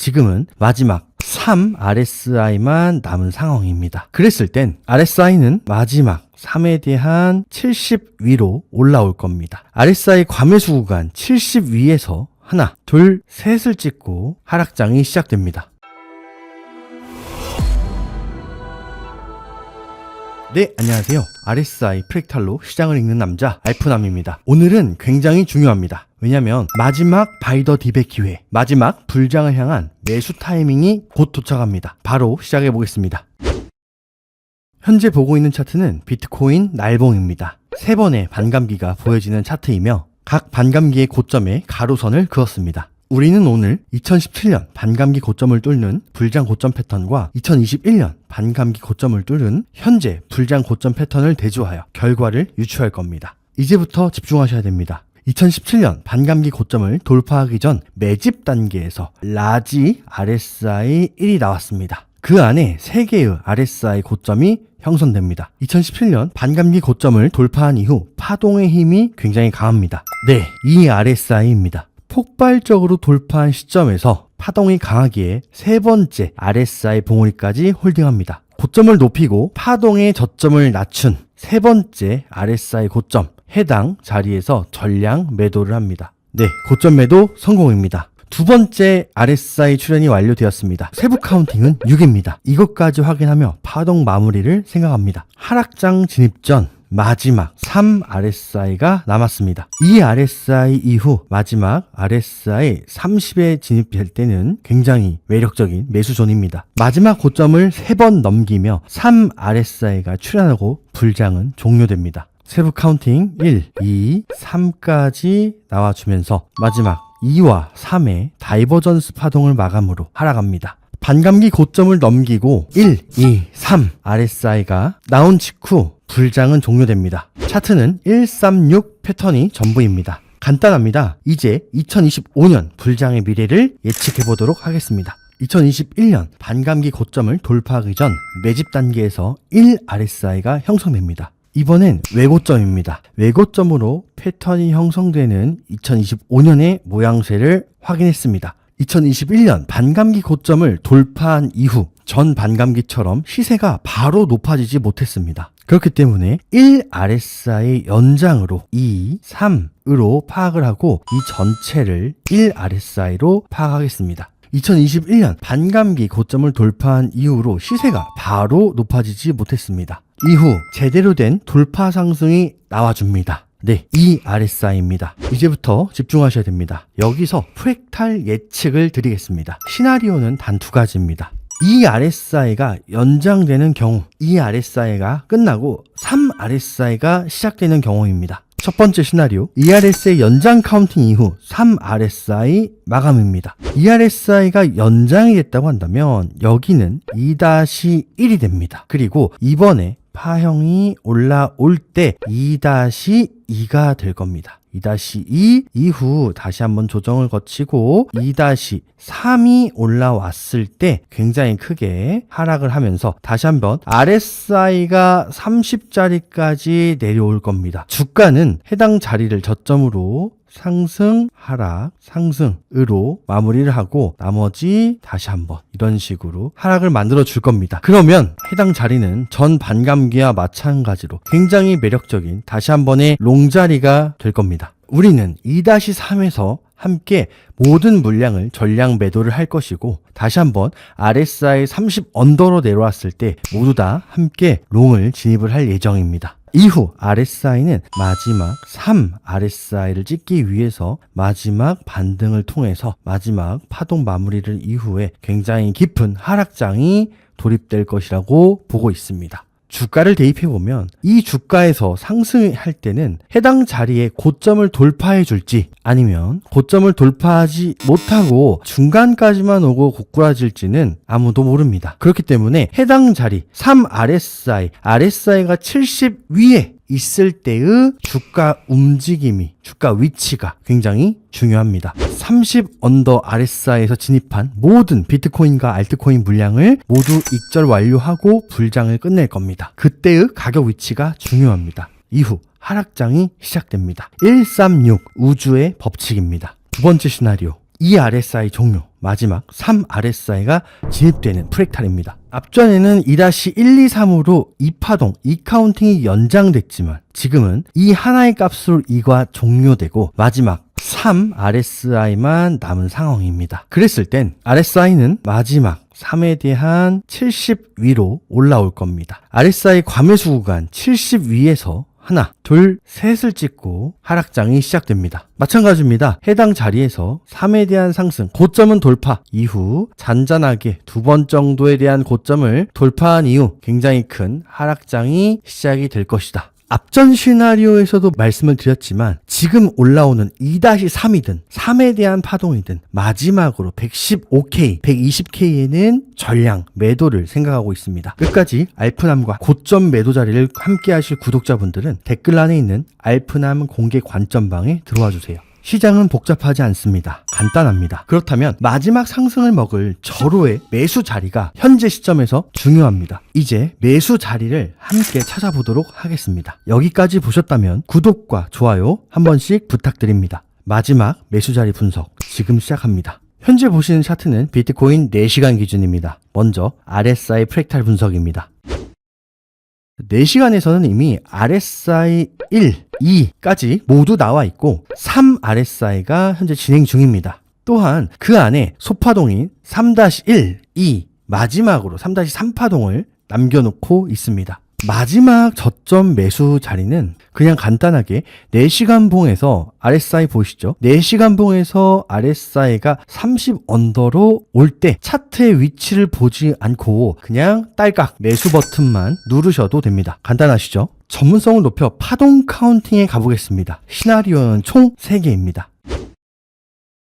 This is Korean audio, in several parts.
지금은 마지막 3 RSI만 남은 상황입니다. 그랬을 땐 RSI는 마지막 3에 대한 70 위로 올라올 겁니다. RSI 과매수 구간 70 위에서 하나, 둘, 셋을 찍고 하락장이 시작됩니다. 네, 안녕하세요. RSI 프랙탈로 시장을 읽는 남자 알프남입니다. 오늘은 굉장히 중요합니다. 왜냐면 마지막 바이 더 딥의 기회, 마지막 불장을 향한 매수 타이밍이 곧 도착합니다. 바로 시작해 보겠습니다. 현재 보고 있는 차트는 비트코인 날봉입니다. 3번의 반감기가 보여지는 차트이며 각 반감기의 고점에 가로선을 그었습니다. 우리는 오늘 2017년 반감기 고점을 뚫는 불장 고점 패턴과 2021년 반감기 고점을 뚫은 현재 불장 고점 패턴을 대조하여 결과를 유추할 겁니다. 이제부터 집중하셔야 됩니다. 2017년 반감기 고점을 돌파하기 전 매집 단계에서 라지 RSI 1이 나왔습니다. 그 안에 3개의 RSI 고점이 형성됩니다. 2017년 반감기 고점을 돌파한 이후 파동의 힘이 굉장히 강합니다. 네, 이 RSI입니다. 폭발적으로 돌파한 시점에서 파동이 강하기에 3번째 RSI 봉우리까지 홀딩합니다. 고점을 높이고 파동의 저점을 낮춘 3번째 RSI 고점, 해당 자리에서 전량 매도를 합니다. 네, 고점 매도 성공입니다. 두 번째 RSI 출현이 완료되었습니다. 세부 카운팅은 6입니다. 이것까지 확인하며 파동 마무리를 생각합니다. 하락장 진입 전 마지막 3 RSI가 남았습니다. 이 RSI 이후 마지막 RSI 30에 진입할 때는 굉장히 매력적인 매수존입니다. 마지막 고점을 3번 넘기며 3 RSI가 출현하고 불장은 종료됩니다. 세부 카운팅 1, 2, 3까지 나와주면서 마지막 2와 3의 다이버전스 파동을 마감으로 하락합니다. 반감기 고점을 넘기고 1, 2, 3 RSI가 나온 직후 불장은 종료됩니다. 차트는 136 패턴이 전부입니다. 간단합니다. 이제 2025년 불장의 미래를 예측해 보도록 하겠습니다. 2021년 반감기 고점을 돌파하기 전 매집 단계에서 1 RSI가 형성됩니다. 이번엔 외고점입니다. 외고점으로 패턴이 형성되는 2025년의 모양새를 확인했습니다. 2021년 반감기 고점을 돌파한 이후 전 반감기처럼 시세가 바로 높아지지 못했습니다. 그렇기 때문에 1 RSI 연장으로 2, 3으로 파악을 하고 이 전체를 1 RSI로 파악하겠습니다. 2021년 반감기 고점을 돌파한 이후로 시세가 바로 높아지지 못했습니다. 이후 제대로 된 돌파 상승이 나와줍니다. 네, 이 RSI입니다. 이제부터 집중하셔야 됩니다. 여기서 프랙탈 예측을 드리겠습니다. 시나리오는 단 2가지입니다. 이 RSI가 연장되는 경우, 이 RSI가 끝나고 3 RSI가 시작되는 경우입니다. 첫 번째 시나리오, ERS의 연장 카운팅 이후 3 RSI 마감입니다. ERSI가 연장이 됐다고 한다면 여기는 2-1이 됩니다. 그리고 이번에 파형이 올라올 때 2-2가 될 겁니다. 2-2 이후 다시 한번 조정을 거치고 2-3이 올라왔을 때 굉장히 크게 하락을 하면서 다시 한번 RSI가 30자리까지 내려올 겁니다. 주가는 해당 자리를 저점으로 상승, 하락, 상승으로 마무리를 하고 나머지 다시 한번 이런 식으로 하락을 만들어 줄 겁니다. 그러면 해당 자리는 전 반감기와 마찬가지로 굉장히 매력적인 다시 한번의 롱자리가 될 겁니다. 우리는 2-3에서 함께 모든 물량을 전량 매도를 할 것이고 다시 한번 RSI 30 언더로 내려왔을 때 모두 다 함께 롱을 진입을 할 예정입니다. 이후 RSI는 마지막 3 RSI를 찍기 위해서 마지막 반등을 통해서 마지막 파동 마무리를 이후에 굉장히 깊은 하락장이 돌입될 것이라고 보고 있습니다. 주가를 대입해보면 이 주가에서 상승할 때는 해당 자리에 고점을 돌파해 줄지 아니면 고점을 돌파하지 못하고 중간까지만 오고 고꾸라질지는 아무도 모릅니다. 그렇기 때문에 해당 자리 3 RSI가 70 위에 있을 때의 주가 움직임이, 주가 위치가 굉장히 중요합니다. 30 언더 RSI에서 진입한 모든 비트코인과 알트코인 물량을 모두 익절 완료하고 불장을 끝낼 겁니다. 그때의 가격 위치가 중요합니다. 이후 하락장이 시작됩니다. 136 우주의 법칙입니다. 두 번째 시나리오, 2 RSI 종료, 마지막 3 RSI가 진입되는 프랙탈입니다. 앞전에는 2-123으로 2파동, 2카운팅이 연장됐지만 지금은 이 하나의 값으로 2가 종료되고 마지막 3 RSI만 남은 상황입니다. 그랬을 땐 RSI는 마지막 3에 대한 70 위로 올라올 겁니다. RSI 과매수 구간 70 위에서 하나, 둘, 셋을 찍고 하락장이 시작됩니다. 마찬가지입니다. 해당 자리에서 3에 대한 상승, 고점은 돌파 이후 잔잔하게 2번 정도에 대한 고점을 돌파한 이후 굉장히 큰 하락장이 시작이 될 것이다. 앞전 시나리오에서도 말씀을 드렸지만 지금 올라오는 2-3이든 3에 대한 파동이든 마지막으로 115K, 120K에는 전량 매도를 생각하고 있습니다. 끝까지 알프남과 고점 매도 자리를 함께 하실 구독자분들은 댓글란에 있는 알프남 공개 관점방에 들어와 주세요. 시장은 복잡하지 않습니다. 간단합니다. 그렇다면 마지막 상승을 먹을 절호의 매수 자리가 현재 시점에서 중요합니다. 이제 매수 자리를 함께 찾아보도록 하겠습니다. 여기까지 보셨다면 구독과 좋아요 한 번씩 부탁드립니다. 마지막 매수 자리 분석 지금 시작합니다. 현재 보시는 차트는 비트코인 4시간 기준입니다. 먼저 RSI 프랙탈 분석입니다. 4시간에서는 이미 RSI 1, 2까지 모두 나와 있고 3 RSI가 현재 진행 중입니다. 또한 그 안에 소파동인 3-1, 2 마지막으로 3-3파동을 남겨놓고 있습니다. 마지막 저점 매수 자리는 그냥 간단하게 4시간 봉에서 RSI 보시죠. 4시간 봉에서 RSI가 30 언더로 올 때 차트의 위치를 보지 않고 그냥 딸깍 매수 버튼만 누르셔도 됩니다. 간단하시죠? 전문성을 높여 파동 카운팅에 가보겠습니다. 시나리오는 총 3개입니다.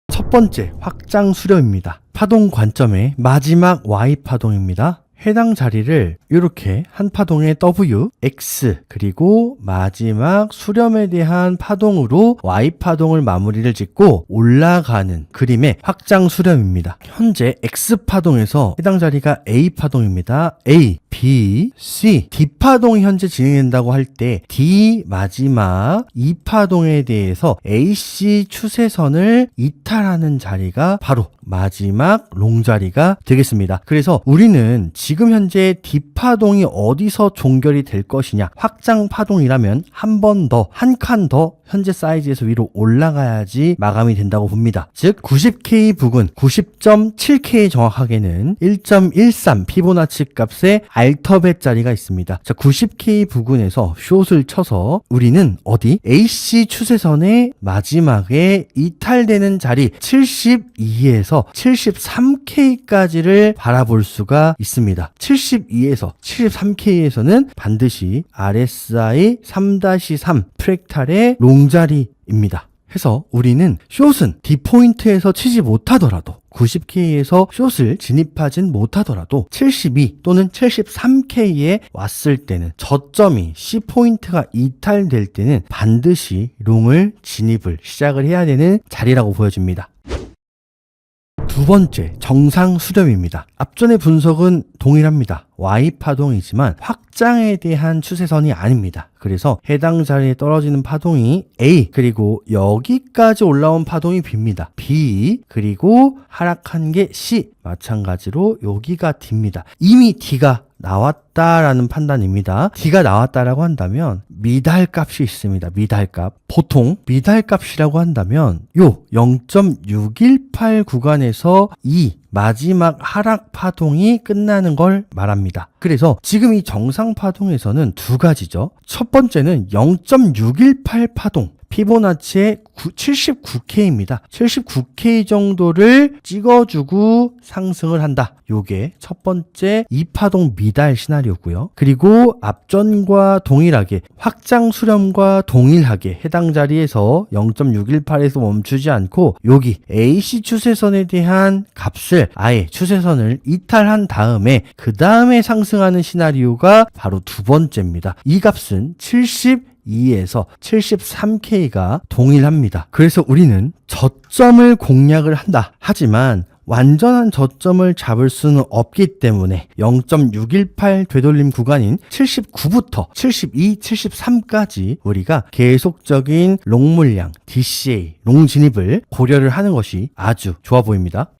첫 번째 확장 수렴입니다. 파동 관점의 마지막 Y 파동입니다. 해당 자리를 이렇게 한 파동의 W, X 그리고 마지막 수렴에 대한 파동으로 Y파동을 마무리를 짓고 올라가는 그림의 확장 수렴입니다. 현재 X파동에서 해당 자리가 A파동입니다. A, B, C, D파동이 현재 진행된다고 할 때 D 마지막 2파동에 대해서 AC 추세선을 이탈하는 자리가 바로 마지막 롱 자리가 되겠습니다. 그래서 우리는 지금 현재 D파동이 어디서 종결이 될 것이냐, 확장 파동이라면 한 번 더, 한 칸 더 현재 사이즈에서 위로 올라가야지 마감이 된다고 봅니다. 즉 90K 부근, 90.7K 정확하게는 1.13 피보나치 값의 알터벳 자리가 있습니다. 자, 90K 부근에서 숏을 쳐서 우리는 어디? AC 추세선의 마지막에 이탈되는 자리 72에서 73K까지를 바라볼 수가 있습니다. 72에서 73K에서는 반드시 RSI 3-3 프랙탈의 롱자리입니다. 해서 우리는 숏은 D포인트에서 치지 못하더라도 90K에서 숏을 진입하진 못하더라도 72 또는 73K에 왔을 때는 저점이 C포인트가 이탈될 때는 반드시 롱을 진입을 시작을 해야 되는 자리라고 보여집니다. 두 번째, 정상 수렴입니다. 앞전의 분석은 동일합니다. Y파동이지만 확장에 대한 추세선이 아닙니다. 그래서 해당 자리에 떨어지는 파동이 A, 그리고 여기까지 올라온 파동이 B입니다. B, 그리고 하락한 게 C, 마찬가지로 여기가 D입니다. 이미 D가 나왔다라는 판단입니다. D가 나왔다라고 한다면 미달 값이 있습니다. 미달 값. 보통 미달 값이라고 한다면 요 0.618 구간에서 이 마지막 하락 파동이 끝나는 걸 말합니다. 그래서 지금 이 정상 파동에서는 두 가지죠. 첫 번째는 0.618 파동. 피보나치의 79K입니다. 79K 정도를 찍어주고 상승을 한다. 요게 첫 번째 2파동 미달 시나리오고요. 그리고 앞전과 동일하게 확장 수렴과 동일하게 해당 자리에서 0.618에서 멈추지 않고 여기 AC 추세선에 대한 값을 아예 추세선을 이탈한 다음에 그 다음에 상승하는 시나리오가 바로 두 번째입니다. 이 값은 72에서 73K가 동일합니다. 그래서 우리는 저점을 공략을 한다. 하지만 완전한 저점을 잡을 수는 없기 때문에 0.618 되돌림 구간인 79부터 72, 73까지 우리가 계속적인 롱 물량, DCA, 롱 진입을 고려를 하는 것이 아주 좋아 보입니다.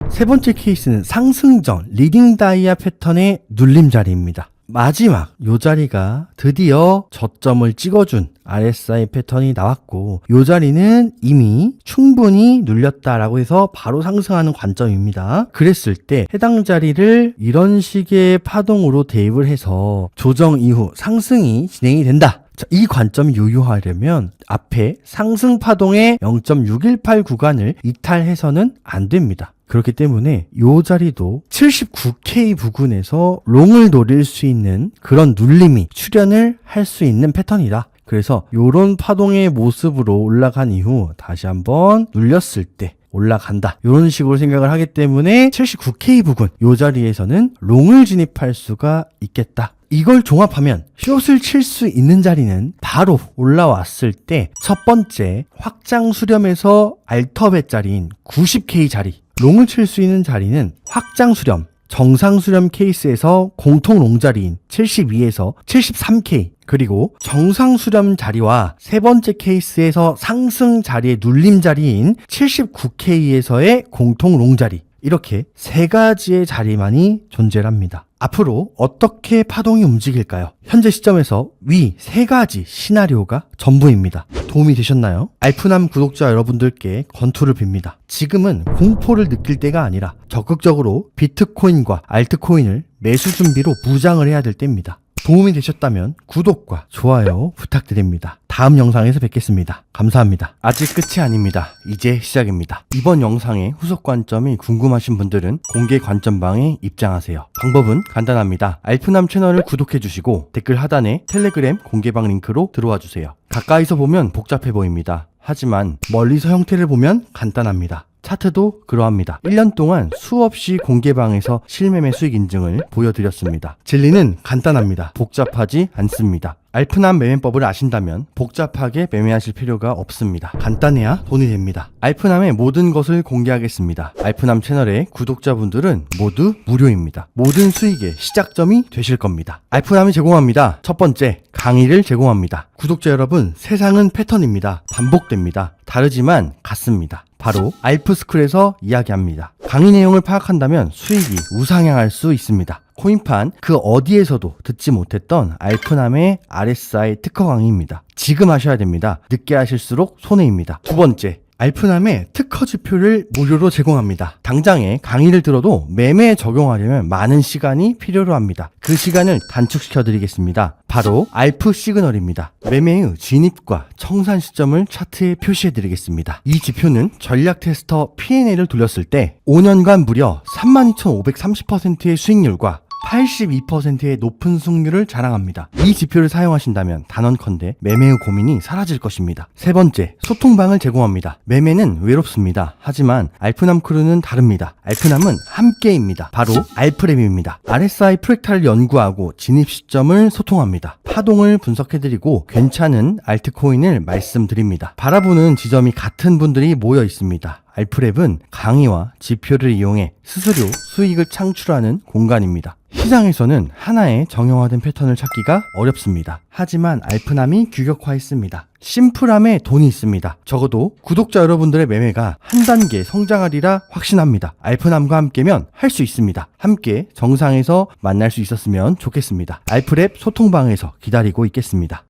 세 번째 케이스는 상승전 리딩 다이아 패턴의 눌림 자리입니다. 마지막 요 자리가 드디어 저점을 찍어준 RSI 패턴이 나왔고, 요 자리는 이미 충분히 눌렸다라고 해서 바로 상승하는 관점입니다. 그랬을 때 해당 자리를 이런 식의 파동으로 대입을 해서 조정 이후 상승이 진행이 된다. 자, 이 관점이 유효하려면 앞에 상승 파동의 0.618 구간을 이탈해서는 안 됩니다. 그렇기 때문에 이 자리도 79K 부근에서 롱을 노릴 수 있는 그런 눌림이 출현을 할 수 있는 패턴이다. 그래서 이런 파동의 모습으로 올라간 이후 다시 한번 눌렸을 때 올라간다, 이런 식으로 생각을 하기 때문에 79K 부근 이 자리에서는 롱을 진입할 수가 있겠다. 이걸 종합하면 숏을 칠 수 있는 자리는 바로 올라왔을 때 첫 번째 확장 수렴에서 알터벳 자리인 90K 자리, 롱을 칠 수 있는 자리는 확장 수렴, 정상 수렴 케이스에서 공통 롱 자리인 72에서 73K, 그리고 정상 수렴 자리와 세 번째 케이스에서 상승 자리의 눌림 자리인 79K에서의 공통 롱 자리, 이렇게 세 가지의 자리만이 존재합니다. 앞으로 어떻게 파동이 움직일까요? 현재 시점에서 위 세 가지 시나리오가 전부입니다. 도움이 되셨나요? 알프남 구독자 여러분들께 건투를 빕니다. 지금은 공포를 느낄 때가 아니라 적극적으로 비트코인과 알트코인을 매수 준비로 무장을 해야 될 때입니다. 도움이 되셨다면 구독과 좋아요 부탁드립니다. 다음 영상에서 뵙겠습니다. 감사합니다. 아직 끝이 아닙니다. 이제 시작입니다. 이번 영상의 후속 관점이 궁금하신 분들은 공개 관점방에 입장하세요. 방법은 간단합니다. 알프남 채널을 구독해주시고 댓글 하단에 텔레그램 공개방 링크로 들어와 주세요. 가까이서 보면 복잡해 보입니다. 하지만 멀리서 형태를 보면 간단합니다. 차트도 그러합니다. 1년 동안 수없이 공개방에서 실매매 수익 인증을 보여드렸습니다. 진리는 간단합니다. 복잡하지 않습니다. 알프남 매매법을 아신다면 복잡하게 매매하실 필요가 없습니다. 간단해야 돈이 됩니다. 알프남의 모든 것을 공개하겠습니다. 알프남 채널의 구독자분들은 모두 무료입니다. 모든 수익의 시작점이 되실 겁니다. 알프남이 제공합니다. 첫 번째, 강의를 제공합니다. 구독자 여러분, 세상은 패턴입니다. 반복됩니다. 다르지만 같습니다. 바로 알프스쿨에서 이야기합니다. 강의 내용을 파악한다면 수익이 우상향할 수 있습니다. 코인판 그 어디에서도 듣지 못했던 알프남의 RSI 특허 강의입니다. 지금 하셔야 됩니다. 늦게 하실수록 손해입니다. 두 번째, 알프남의 특허 지표를 무료로 제공합니다. 당장에 강의를 들어도 매매에 적용하려면 많은 시간이 필요로 합니다. 그 시간을 단축시켜 드리겠습니다. 바로 알프 시그널입니다. 매매의 진입과 청산 시점을 차트에 표시해 드리겠습니다. 이 지표는 전략 테스터 P&L을 돌렸을 때 5년간 무려 32,530%의 수익률과 82%의 높은 승률을 자랑합니다. 이 지표를 사용하신다면 단언컨대 매매의 고민이 사라질 것입니다. 세 번째, 소통방을 제공합니다. 매매는 외롭습니다. 하지만 알프남 크루는 다릅니다. 알프남은 함께입니다. 바로 알프랩입니다. RSI 프랙탈을 연구하고 진입 시점을 소통합니다. 파동을 분석해드리고 괜찮은 알트코인을 말씀드립니다. 바라보는 지점이 같은 분들이 모여 있습니다. 알프랩은 강의와 지표를 이용해 스스로 수익을 창출하는 공간입니다. 시장에서는 하나의 정형화된 패턴을 찾기가 어렵습니다. 하지만 알프남이 규격화했습니다. 심플함에 돈이 있습니다. 적어도 구독자 여러분들의 매매가 한 단계 성장하리라 확신합니다. 알프남과 함께면 할 수 있습니다. 함께 정상에서 만날 수 있었으면 좋겠습니다. 알프랩 소통방에서 기다리고 있겠습니다.